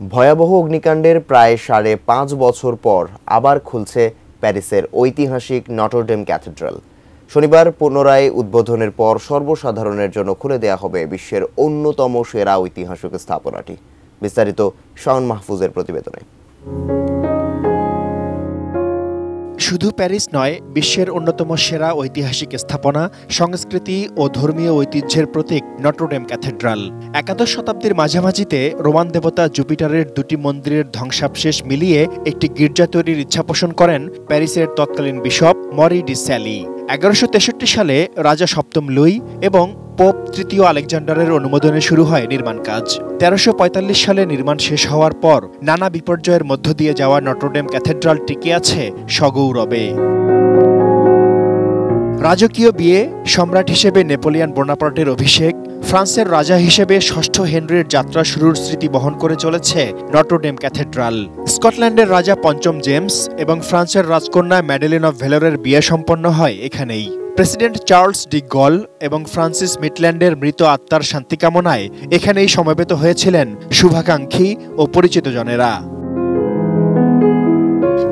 ভয়াবহ অগ্নিকাণ্ডের প্রায় ৫.৫ বছর পর আবার খুলছে প্যারিসের ঐতিহাসিক নটরডেম ক্যাথেড্রাল। শনিবার পুনরায় উদ্বোধনের পর সর্বসাধারণের জন্য খুলে দেয়া হবে বিশ্বের অন্যতম সেরা ঐতিহাসিক স্থাপনাটি। বিস্তারিত শাওন মাহফুজের প্রতিবেদনে। শুধু প্যারিস নয়, বিশ্বের অন্যতম সেরা ঐতিহাসিক স্থাপনা, সংস্কৃতি ও ধর্মীয় ঐতিহ্যের প্রতীক নটরডেম ক্যাথেড্রাল। একাদশ শতাব্দীর মাঝামাঝিতে রোমান দেবতা জুপিটারের দুটি মন্দিরের ধ্বংসাবশেষ মিলিয়ে একটি গির্জা তৈরির ইচ্ছা পোষণ করেন প্যারিসের তৎকালীন বিশপ মরি ডি স্যালি। ১১৬৩ সালে রাজা সপ্তম লুই এবং পোপ তৃতীয় আলেকজান্ডারের অনুমোদনে শুরু হয় নির্মাণ কাজ। ১৩৪৫ সালে নির্মাণ শেষ হওয়ার পর নানা বিপর্যয়ের মধ্য দিয়ে যাওয়া নটরডেম ক্যাথেড্রাল টিকে আছে সগৌরবে। রাজকীয় বিয়ে, সম্রাট হিসেবে নেপোলিয়ন বোনাপার্টের অভিষেক, ফ্রান্সের রাজা হিসেবে ষষ্ঠ হেনরির যাত্রা শুরুর স্মৃতি বহন করে চলেছে নটরডেম ক্যাথেড্রাল। স্কটল্যান্ডের রাজা পঞ্চম জেমস এবং ফ্রান্সের রাজকন্যা ম্যাডেলিন অফ ভেলোরের বিয়ে সম্পন্ন হয় এখানেই। প্রেসিডেন্ট চার্লস ডি গল এবং ফ্রান্সিস মিটল্যান্ডের মৃত আত্মার শান্তি কামনায় এখানেই সমবেত হয়েছিলেন শুভাকাঙ্ক্ষী ও পরিচিতজনেরা।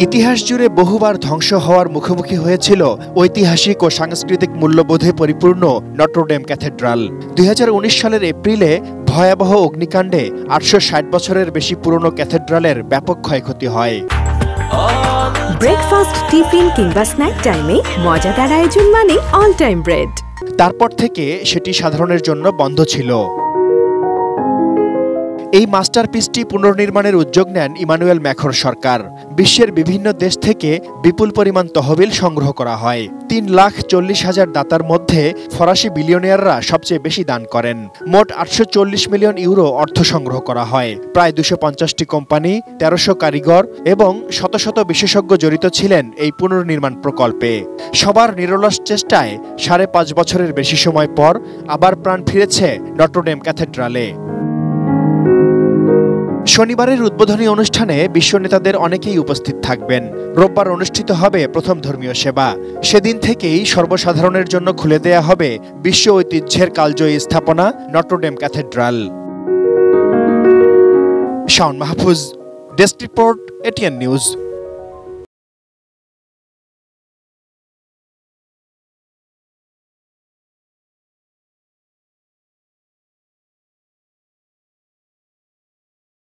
ইতিহাস জুড়ে বহুবার ধ্বংস হওয়ার মুখোমুখি হয়েছিল ঐতিহাসিক ও সাংস্কৃতিক মূল্যবোধে পরিপূর্ণ নটরডেম ক্যাথেড্রাল। ২০১৯ সালের এপ্রিলে ভয়াবহ অগ্নিকাণ্ডে ৮৬০ বছরের বেশি পুরনো ক্যাথেড্রালের ব্যাপক ক্ষয়ক্ষতি হয়। ব্রেকফাস্ট, টিফিন কিংবা স্ন্যাক টাইমে মজাদার আয়োজন মানে অল টাইম ব্রেড। তারপর থেকে সেটি সাধারণের জন্য বন্ধ ছিল। এই মাস্টারপিসটি পুনর্নির্মাণের উদ্যোগ নেন ইমানুয়েল ম্যাখর সরকার। বিশ্বের বিভিন্ন দেশ থেকে বিপুল পরিমাণ তহবিল সংগ্রহ করা হয়। ৩,৪০,০০০ দাতার মধ্যে ফরাসি বিলিয়নিয়াররা সবচেয়ে বেশি দান করেন। মোট ৮৪০ মিলিয়ন ইউরো অর্থ সংগ্রহ করা হয়। প্রায় ২৫০টি কোম্পানি, ১৩০০ কারিগর এবং শত শত বিশেষজ্ঞ জড়িত ছিলেন এই পুনর্নির্মাণ প্রকল্পে। সবার নিরলস চেষ্টায় ৫.৫ বছরের বেশি সময় পর আবার প্রাণ ফিরেছে নটরডেম ক্যাথেড্রালে। শনিবারের উদ্বোধনী অনুষ্ঠানে বিশ্ব নেতাদের অনেকেই উপস্থিত থাকবেন। রোববার অনুষ্ঠিত হবে প্রথম ধর্মীয় সেবা। সেদিন থেকেই সর্বসাধারণের জন্য খুলে দেয়া হবে বিশ্ব ঐতিহ্যের কালজয়ী স্থাপনা Notre Dame cathedral. Shaon Mahfuz, desk report, ATN news.